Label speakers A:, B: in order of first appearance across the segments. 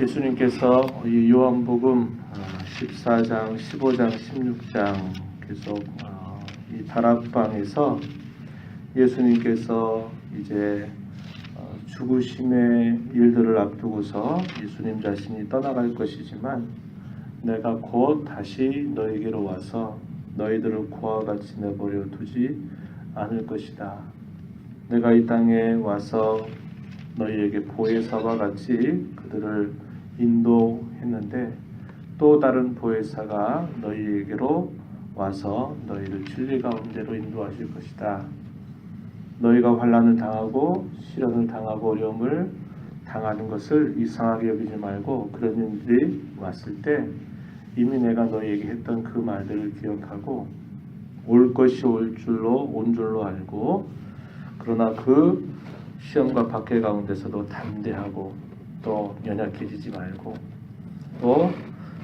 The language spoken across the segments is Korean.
A: 예수님께서 이 요한복음 14장, 15장, 16장 계속 이 다락방에서 예수님께서 이제 죽으심의 일들을 앞두고서 예수님 자신이 떠나갈 것이지만 내가 곧 다시 너에게로 와서 너희들을 고와 같이 내버려 두지 않을 것이다. 내가 이 땅에 와서 너희에게 보혜사와 같이 그들을 인도했는데 또 다른 보혜사가 너희에게로 와서 너희를 진리 가운데로 인도하실 것이다. 너희가 환난을 당하고 시련을 당하고 어려움을 당하는 것을 이상하게 여기지 말고 그런 일들이 왔을 때 이미 내가 너희에게 했던 그 말들을 기억하고 올 것이 온 줄로 알고 그러나 그 시험과 박해 가운데서도 담대하고 또 연약해지지 말고 또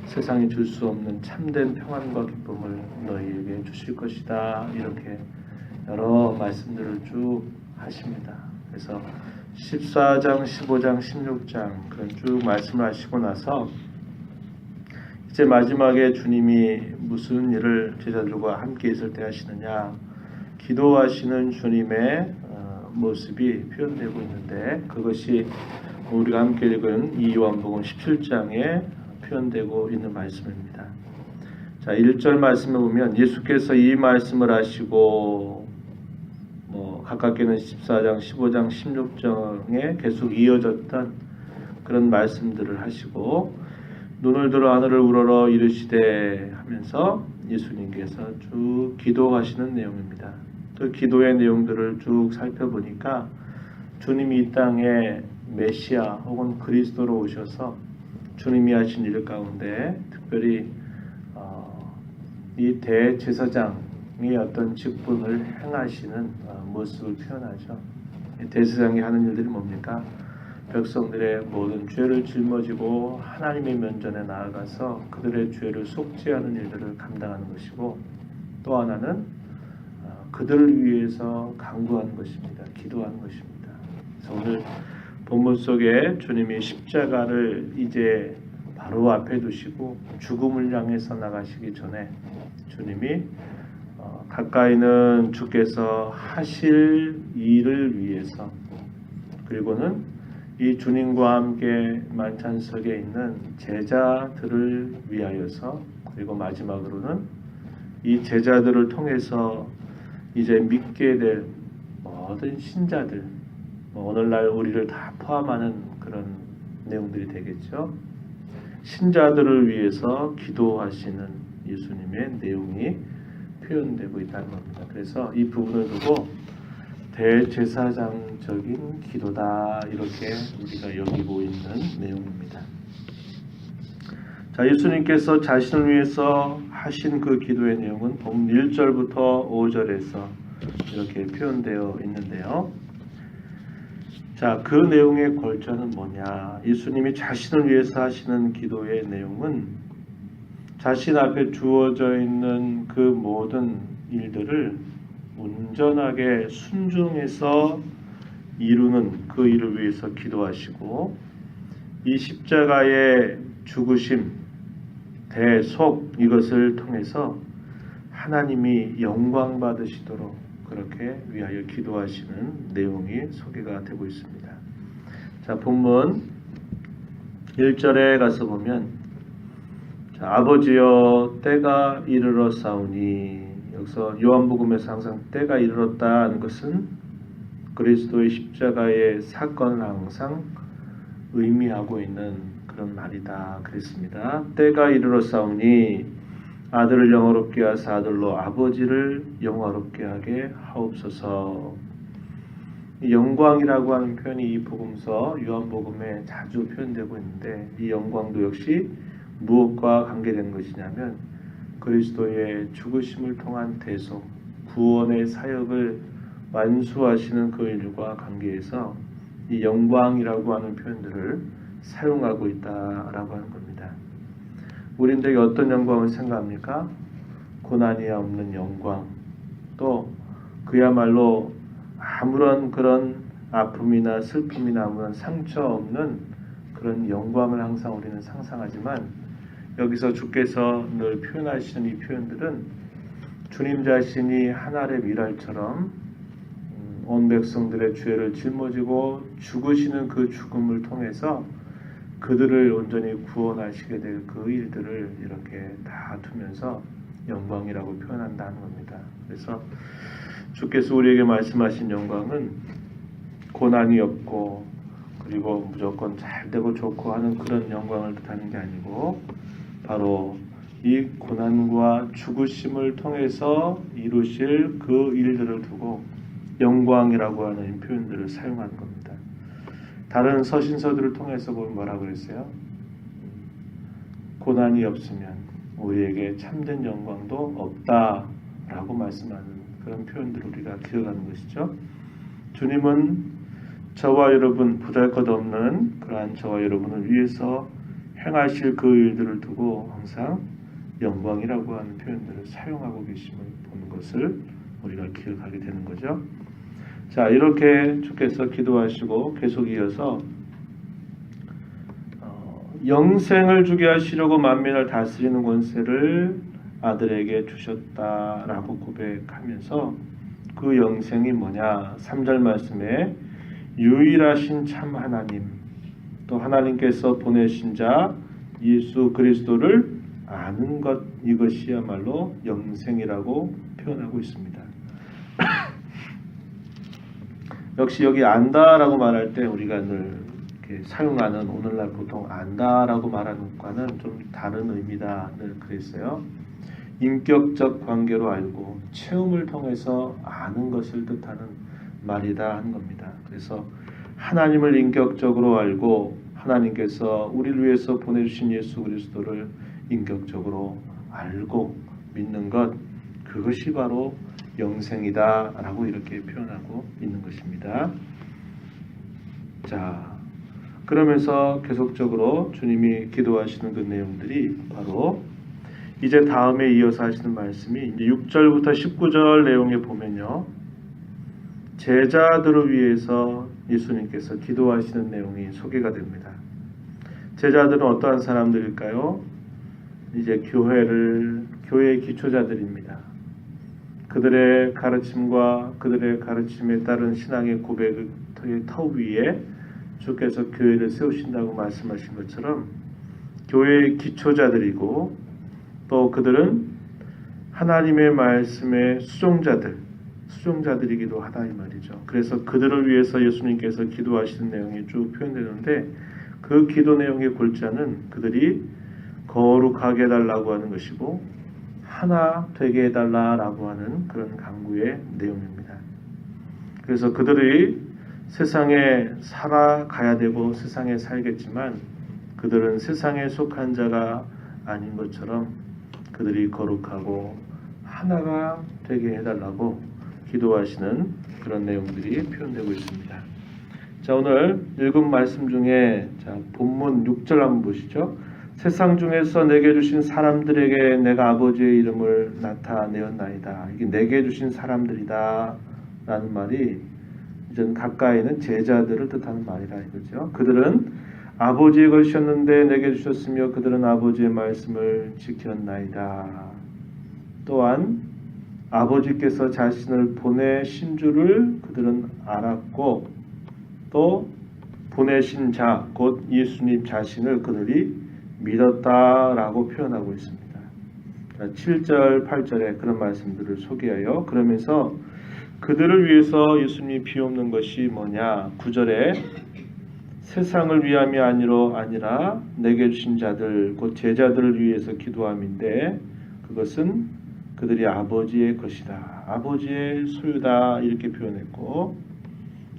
A: 세상이 줄 수 없는 참된 평안과 기쁨을 너희에게 주실 것이다. 이렇게 여러 말씀들을 쭉 하십니다. 그래서 14장, 15장, 16장 그런 쭉 말씀을 하시고 나서 이제 마지막에 주님이 무슨 일을 제자들과 함께 있을 때 하시느냐, 기도하시는 주님의 모습이 표현되고 있는데 그것이 우리가 함께 읽은 이 요한복음 17장에 표현되고 있는 말씀입니다. 자, 1절 말씀에 보면 예수께서 이 말씀을 하시고 가깝게는 14장, 15장, 16장에 계속 이어졌던 그런 말씀들을 하시고 눈을 들어 하늘을 우러러 이르시되 하면서 예수님께서 쭉 기도하시는 내용입니다. 또 기도의 내용들을 쭉 살펴보니까 주님이 이 땅에 메시아 혹은 그리스도로 오셔서 주님이 하신 일 가운데 특별히 이 대제사장의 어떤 직분을 행하시는 모습을 표현하죠. 대제사장이 하는 일들이 뭡니까? 백성들의 모든 죄를 짊어지고 하나님의 면전에 나아가서 그들의 죄를 속죄하는 일들을 감당하는 것이고 또 하나는 그들을 위해서 간구하는 것입니다. 기도하는 것입니다. 그래서 오늘 본문 속에 주님이 십자가를 이제 바로 앞에 두시고 죽음을 향해서 나가시기 전에 주님이 가까이는 주께서 하실 일을 위해서 그리고는 이 주님과 함께 만찬석에 있는 제자들을 위하여서 그리고 마지막으로는 이 제자들을 통해서 이제 믿게 될 모든 신자들 오늘날 우리를 다 포함하는 그런 내용들이 되겠죠. 신자들을 위해서 기도하시는 예수님의 내용이 표현되고 있다는 겁니다. 그래서 이 부분을 두고 대제사장적인 기도다 이렇게 우리가 여기고 있는 내용입니다. 자, 예수님께서 자신을 위해서 하신 그 기도의 내용은 본문 1절부터 5절에서 이렇게 표현되어 있는데요. 자, 그 내용의 골자는 뭐냐? 예수님이 자신을 위해서 하시는 기도의 내용은 자신 앞에 주어져 있는 그 모든 일들을 온전하게 순종해서 이루는 그 일을 위해서 기도하시고 이 십자가의 죽으심, 대속 이것을 통해서 하나님이 영광 받으시도록 그렇게 위하여 기도하시는 내용이 소개가 되고 있습니다. 자, 본문 1절에 가서 보면 아버지여 때가 이르러 싸우니 여기서 요한복음에서 항상 때가 이르렀다는 것은 그리스도의 십자가의 사건을 항상 의미하고 있는 그런 말이다 그랬습니다. 때가 이르러 싸우니 아들을 영화롭게 하사 아들로 아버지를 영화롭게 하게 하옵소서. 영광이라고 하는 표현이 이 복음서 요한복음에 자주 표현되고 있는데 이 영광도 역시 무엇과 관계된 것이냐면 그리스도의 죽으심을 통한 대속, 구원의 사역을 완수하시는 그 일과 관계해서 이 영광이라고 하는 표현들을 사용하고 있다라고 하는 겁니다. 우리들에게 어떤 영광을 생각합니까? 고난이 없는 영광, 또 그야말로 아무런 그런 아픔이나 슬픔이나 아무런 상처 없는 그 그런 영광을 항상 우리는 상상하지만 여기서 주께서 늘 표현하시는 이 표현들은 주님 자신이 하늘의 미랄처럼 온 백성들의 죄를 짊어지고 죽으시는 그 죽음을 통해서 그들을 온전히 구원하시게 될 그 일들을 이렇게 다 두면서 영광이라고 표현한다는 겁니다. 그래서 주께서 우리에게 말씀하신 영광은 고난이 없고 그리고 무조건 잘 되고 좋고 하는 그런 영광을 뜻하는 게 아니고 바로 이 고난과 죽으심을 통해서 이루실 그 일들을 두고 영광이라고 하는 표현들을 사용하는 겁니다. 다른 서신서들을 통해서 보면 뭐라고 그랬어요? 고난이 없으면 우리에게 참된 영광도 없다라고 말씀하는 그런 표현들을 우리가 기억하는 것이죠. 주님은 저와 여러분 보잘것없는 그러한 저와 여러분을 위해서 행하실 그 일들을 두고 항상 영광이라고 하는 표현들을 사용하고 계심을 보는 것을 우리가 기억하게 되는 거죠. 자, 이렇게 주께서 기도하시고 계속 이어서 영생을 주게 하시려고 만민을 다스리는 권세를 아들에게 주셨다라고 고백하면서 그 영생이 뭐냐? 3절 말씀에 유일하신 참 하나님, 또 하나님께서 보내신 자 예수 그리스도를 아는 것, 이것이야말로 영생이라고 표현하고 있습니다. 역시 여기 안다라고 말할 때 우리가 늘 이렇게 사용하는 오늘날 보통 안다라고 말하는 것과는 좀 다른 의미다 늘 그랬어요. 인격적 관계로 알고 체험을 통해서 아는 것을 뜻하는 말이다 하는 겁니다. 그래서 하나님을 인격적으로 알고 하나님께서 우리를 위해서 보내주신 예수 그리스도를 인격적으로 알고 믿는 것, 그것이 바로 영생이다 라고 이렇게 표현하고 있는 것입니다. 자, 그러면서 계속적으로 주님이 기도하시는 그 내용들이 바로 이제 다음에 이어서 하시는 말씀이 이제 6절부터 19절 내용에 보면요, 제자들을 위해서 예수님께서 기도하시는 내용이 소개가 됩니다. 제자들은 어떠한 사람들일까요? 이제 교회의 기초자들입니다. 그들의 가르침과 그들의 가르침에 따른 신앙의 고백의 터 위에 주께서 교회를 세우신다고 말씀하신 것처럼 교회의 기초자들이고 또 그들은 하나님의 말씀의 수종자들이기도 하다 이 말이죠. 그래서 그들을 위해서 예수님께서 기도하시는 내용이 쭉 표현되는데 그 기도 내용의 골자는 그들이 거룩하게 해달라고 하는 것이고 하나 되게 해달라고 하는 그런 간구의 내용입니다. 그래서 그들이 세상에 살아가야 되고 세상에 살겠지만 그들은 세상에 속한 자가 아닌 것처럼 그들이 거룩하고 하나가 되게 해달라고 기도하시는 그런 내용들이 표현되고 있습니다. 자, 오늘 읽은 말씀 중에 본문 6절 한번 보시죠. 세상 중에서 내게 주신 사람들에게 내가 아버지의 이름을 나타내었나이다. 이게 내게 주신 사람들이다 라는 말이 이제 가까이는 제자들을 뜻하는 말이라 이거죠. 그들은 아버지의 것이었는데 내게 주셨으며 그들은 아버지의 말씀을 지켰나이다. 또한 아버지께서 자신을 보내신 줄을 그들은 알았고 또 보내신 자, 곧 예수님 자신을 그들이 믿었다라고 표현하고 있습니다. 7절, 8절에 그런 말씀들을 소개하여 그러면서 그들을 위해서 예수님이 비옵는 것이 뭐냐? 9절에 세상을 위함이 아니라 내게 주신 자들, 곧 제자들을 위해서 기도함인데 그것은 그들이 아버지의 것이다. 아버지의 소유다. 이렇게 표현했고,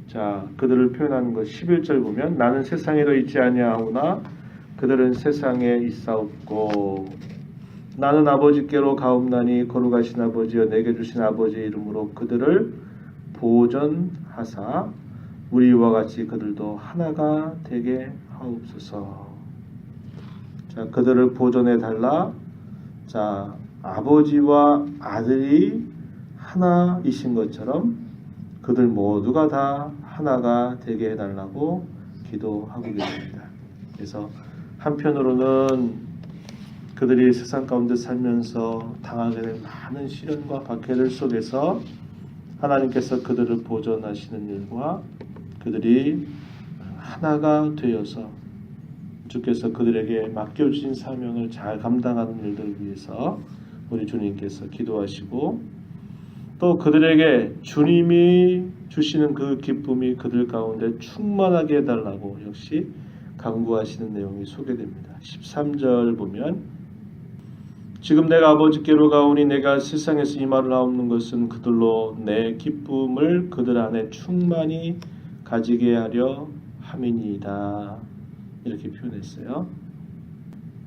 A: 자, 그들을 표현하는 것 11절 보면 나는 세상에도 있지 아니하오나 그들은 세상에 있사옵고 나는 아버지께로 가옵나니 거룩하신 아버지여 내게 주신 아버지의 이름으로 그들을 보존하사 우리와 같이 그들도 하나가 되게 하옵소서. 자, 그들을 보존해 달라. 자, 아버지와 아들이 하나이신 것처럼 그들 모두가 다 하나가 되게 해달라고 기도하고 계십니다. 그래서 한편으로는 그들이 세상 가운데 살면서 당하게 될 많은 시련과 박해들 속에서 하나님께서 그들을 보존하시는 일과 그들이 하나가 되어서 주께서 그들에게 맡겨주신 사명을 잘 감당하는 일들을 위해서 우리 주님께서 기도하시고 또 그들에게 주님이 주시는 그 기쁨이 그들 가운데 충만하게 해달라고 역시 간구하시는 내용이 소개됩니다. 13절 보면 지금 내가 아버지께로 가오니 내가 세상에서 이 말을 하옵는 것은 그들로 내 기쁨을 그들 안에 충만히 가지게 하려 함이니이다. 이렇게 표현했어요.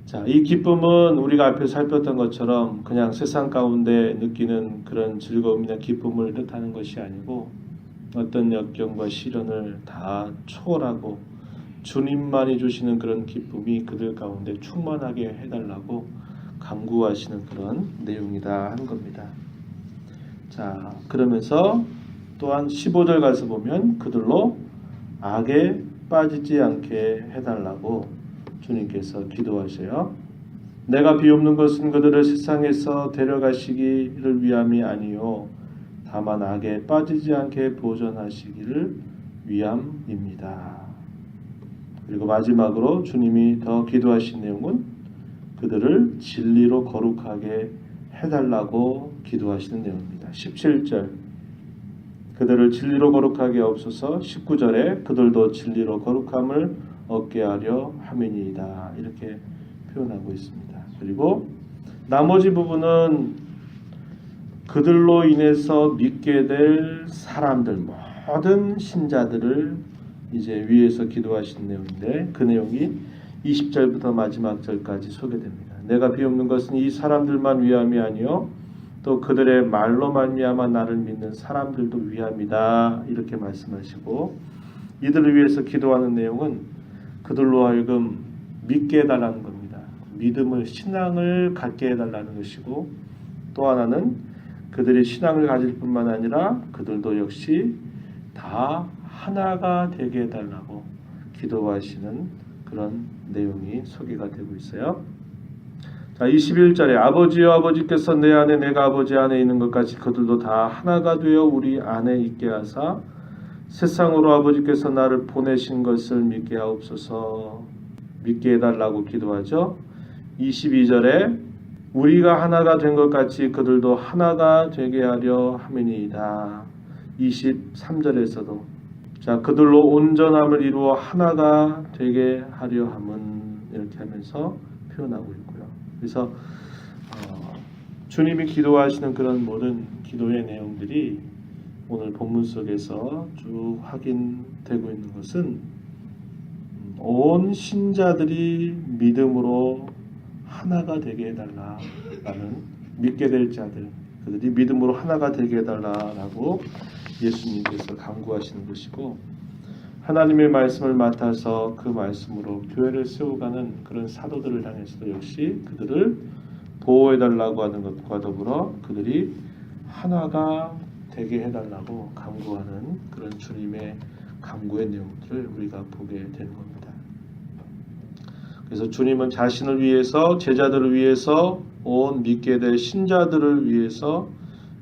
A: 자, 이 기쁨은 우리가 앞에 살폈던 것처럼 그냥 세상 가운데 느끼는 그런 즐거움이나 기쁨을 뜻하는 것이 아니고 어떤 역경과 시련을 다 초월하고 주님만이 주시는 그런 기쁨이 그들 가운데 충만하게 해달라고 간구하시는 그런 내용이다 하는 겁니다. 자, 그러면서 또한 15절 가서 보면 그들로 악에 빠지지 않게 해달라고 주님께서 기도하셔요. 내가 비옵는 것은 그들을 세상에서 데려가시기를 위함이 아니요 다만 악에 빠지지 않게 보존하시기를 위함입니다. 그리고 마지막으로 주님이 더 기도하신 내용은 그들을 진리로 거룩하게 해달라고 기도하시는 내용입니다. 17절 그들을 진리로 거룩하게 하옵소서. 19절에 그들도 진리로 거룩함을 얻게 하려 함이니이다. 이렇게 표현하고 있습니다. 그리고 나머지 부분은 그들로 인해서 믿게 될 사람들 모든 신자들을 이제 위에서 기도하신 내용인데 그 내용이 20절부터 마지막 절까지 소개됩니다. 내가 비옵는 것은 이 사람들만 위함이 아니요 또 그들의 말로 말미암아 나를 믿는 사람들도 위함이다. 이렇게 말씀하시고 이들을 위해서 기도하는 내용은 그들로 하여금 믿게 해달라는 겁니다. 믿음을 신앙을 갖게 해달라는 것이고 또 하나는 그들이 신앙을 가질 뿐만 아니라 그들도 역시 다 하나가 되게 해달라고 기도하시는 그런 내용이 소개가 되고 있어요. 자, 21절에 아버지여 아버지께서 내 안에 내가 아버지 안에 있는 것 같이 그들도 다 하나가 되어 우리 안에 있게 하사 세상으로 아버지께서 나를 보내신 것을 믿게 하옵소서. 믿게 해달라고 기도하죠. 22절에 우리가 하나가 된 것 같이 그들도 하나가 되게 하려 함이니이다. 23절에서도 자 그들로 온전함을 이루어 하나가 되게 하려 함은 이렇게 하면서 표현하고 있고요. 그래서 주님이 기도하시는 그런 모든 기도의 내용들이 오늘 본문 속에서 쭉 확인되고 있는 것은 온 신자들이 믿음으로 하나가 되게 해달라라는 믿게 될 자들 그들이 믿음으로 하나가 되게 해달라라고 예수님께서 간구하시는 것이고 하나님의 말씀을 맡아서 그 말씀으로 교회를 세워가는 그런 사도들을 향해서도 역시 그들을 보호해달라고 하는 것과 더불어 그들이 하나가 되게 해달라고 간구하는 그런 주님의 간구의 내용들을 우리가 보게 되는 겁니다. 그래서 주님은 자신을 위해서 제자들을 위해서 온 믿게 될 신자들을 위해서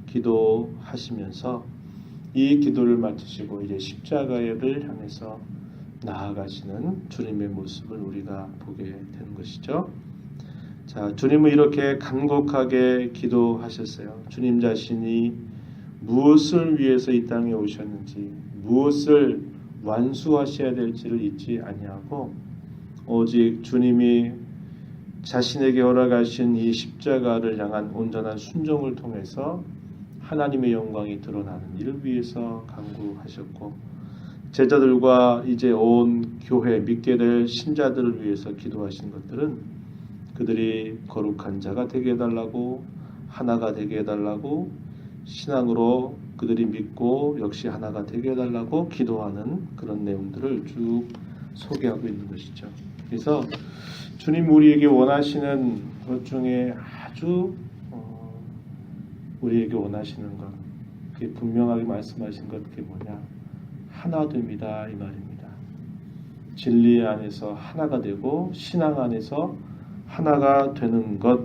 A: 기도하시면서 이 기도를 마치시고 이제 십자가를 향해서 나아가시는 주님의 모습을 우리가 보게 되는 것이죠. 자, 주님은 이렇게 간곡하게 기도하셨어요. 주님 자신이 무엇을 위해서 이 땅에 오셨는지, 무엇을 완수하셔야 될지를 잊지 아니하고 오직 주님이 자신에게 허락하신 이 십자가를 향한 온전한 순종을 통해서 하나님의 영광이 드러나는 이를 위해서 간구하셨고 제자들과 이제 온 교회 믿게 될 신자들을 위해서 기도하신 것들은 그들이 거룩한 자가 되게 해달라고 하나가 되게 해달라고 신앙으로 그들이 믿고 역시 하나가 되게 해달라고 기도하는 그런 내용들을 쭉 소개하고 있는 것이죠. 그래서 주님 우리에게 원하시는 것 중에 아주 우리에게 원하시는 것 그게 분명하게 말씀하신 것 그게 뭐냐 하나 됩니다 이 말입니다. 진리 안에서 하나가 되고 신앙 안에서 하나가 되는 것,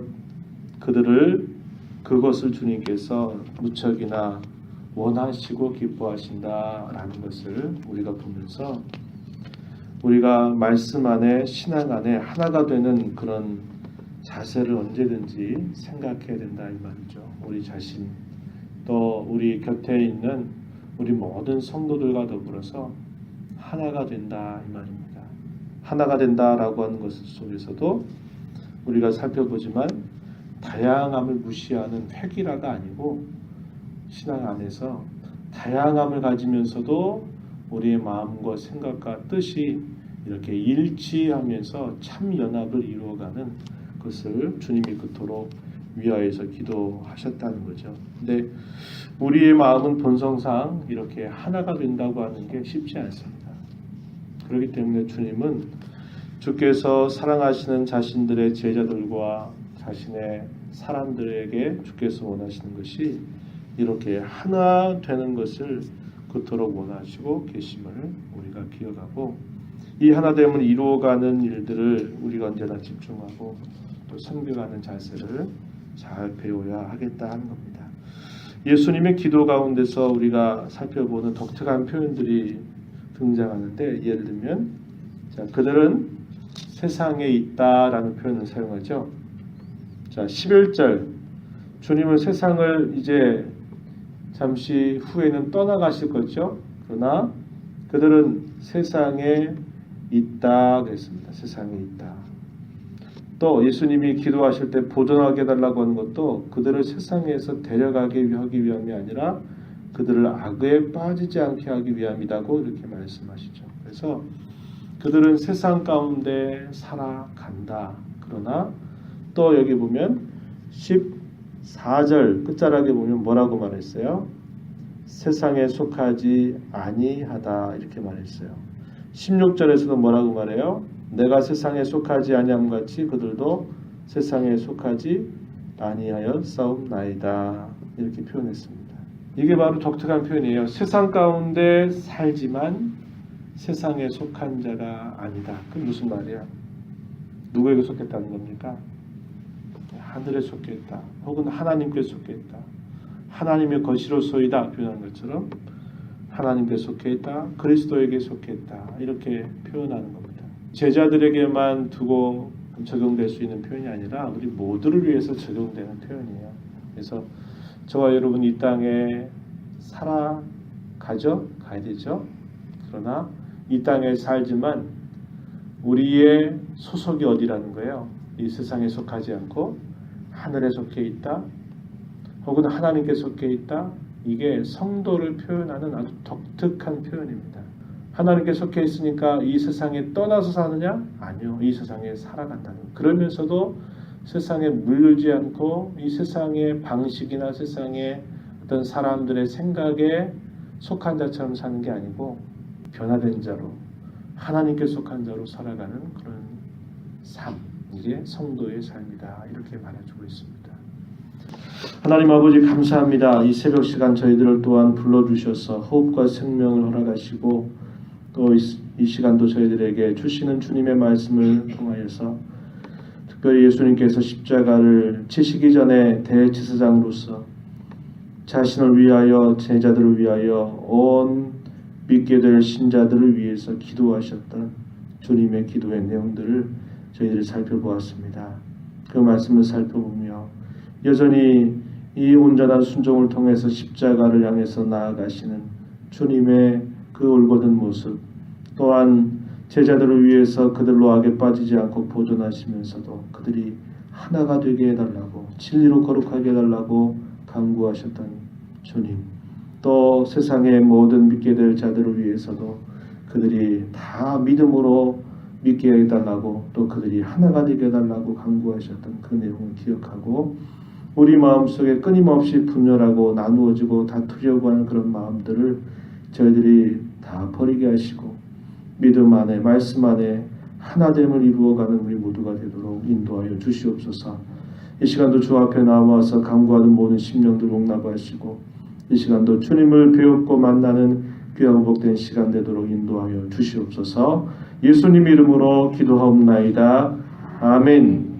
A: 그것을 주님께서 무척이나 원하시고 기뻐하신다라는 것을 우리가 보면서 우리가 말씀 안에 신앙 안에 하나가 되는 그런 자세를 언제든지 생각해야 된다 이 말이죠. 우리 자신 또 우리 곁에 있는 우리 모든 성도들과 더불어서 하나가 된다 이 말입니다. 하나가 된다라고 하는 것 속에서도 우리가 살펴보지만 다양함을 무시하는 획일화가 아니고 신앙 안에서 다양함을 가지면서도 우리의 마음과 생각과 뜻이 이렇게 일치하면서 참 연합을 이루어가는 것을 주님이 그토록 위하여서 기도하셨다는 거죠. 근데 우리의 마음은 본성상 이렇게 하나가 된다고 하는 게 쉽지 않습니다. 그렇기 때문에 주님은 주께서 사랑하시는 자신들의 제자들과 자신의 사람들에게 주께서 원하시는 것이 이렇게 하나 되는 것을 그토록 원하시고 계심을 우리가 기억하고 이 하나됨을 이루어가는 일들을 우리가 언제나 집중하고 또 섬겨가는 자세를 잘 배워야 하겠다 하는 겁니다. 예수님의 기도 가운데서 우리가 살펴보는 독특한 표현들이 등장하는데 예를 들면 그들은 세상에 있다라는 표현을 사용하죠. 11절 주님은 세상을 이제 잠시 후에는 떠나가실 거죠. 그러나 그들은 세상에 있다 그랬습니다. 세상에 있다. 또 예수님이 기도하실 때 보존하게 해달라고 하는 것도 그들을 세상에서 데려가게 하기 위함이 아니라 그들을 악에 빠지지 않게 하기 위함이라고 이렇게 말씀하시죠. 그래서 그들은 세상 가운데 살아간다. 그러나 또 여기 보면 14절 끝자락에 보면 뭐라고 말했어요? 세상에 속하지 아니하다 이렇게 말했어요. 16절에서도 뭐라고 말해요? 내가 세상에 속하지 아니함 같이 그들도 세상에 속하지 아니하여 싸움나이다 이렇게 표현했습니다. 이게 바로 독특한 표현이에요. 세상 가운데 살지만 세상에 속한 자가 아니다. 그게 무슨 말이야? 누구에게 속했다는 겁니까? 하늘에 속했다. 혹은 하나님께 속했다. 하나님의 것이로소이다 표현한 것처럼 하나님께 속했다. 그리스도에게 속했다. 이렇게 표현하는 겁니다. 제자들에게만 두고 적용될 수 있는 표현이 아니라 우리 모두를 위해서 적용되는 표현이에요. 그래서 저와 여러분 이 땅에 살아가죠? 가야 되죠? 그러나 이 땅에 살지만 우리의 소속이 어디라는 거예요? 이 세상에 속하지 않고 하늘에 속해 있다. 혹은 하나님께 속해 있다. 이게 성도를 표현하는 아주 독특한 표현입니다. 하나님께 속해 있으니까 이 세상에 떠나서 사느냐? 아니요. 이 세상에 살아간다는 거예요. 그러면서도 세상에 물들지 않고 이 세상의 방식이나 세상의 어떤 사람들의 생각에 속한 자처럼 사는 게 아니고 변화된 자로 하나님께 속한 자로 살아가는 그런 삶, 이게 성도의 삶이다 이렇게 말해주고 있습니다. 하나님 아버지 감사합니다. 이 새벽 시간 저희들을 또한 불러주셔서 호흡과 생명을 허락하시고 또 이 시간도 저희들에게 주시는 주님의 말씀을 통하여서 특별히 예수님께서 십자가를 지시기 전에 대제사장으로서 자신을 위하여 제자들을 위하여 온 믿게 될 신자들을 위해서 기도하셨던 주님의 기도의 내용들을 저희들이 살펴보았습니다. 그 말씀을 살펴보며 여전히 이 온전한 순종을 통해서 십자가를 향해서 나아가시는 주님의 그 올곧은 모습 또한 제자들을 위해서 그들로 악에 빠지지 않고 보존하시면서도 그들이 하나가 되게 해달라고 진리로 거룩하게 해달라고 간구하셨던 주님 또 세상의 모든 믿게 될 자들을 위해서도 그들이 다 믿음으로 믿게 해달라고 또 그들이 하나가 되게 해달라고 간구하셨던 그 내용을 기억하고 우리 마음속에 끊임없이 분열하고 나누어지고 다투려고 하는 그런 마음들을 저희들이 다 버리게 하시고 믿음 안에 말씀 안에 하나됨을 이루어가는 우리 모두가 되도록 인도하여 주시옵소서. 이 시간도 주 앞에 나와서 간구하는 모든 심령들 용납하시고 이 시간도 주님을 배웠고 만나는 귀하고 복된 시간 되도록 인도하여 주시옵소서. 예수님 이름으로 기도하옵나이다. 아멘.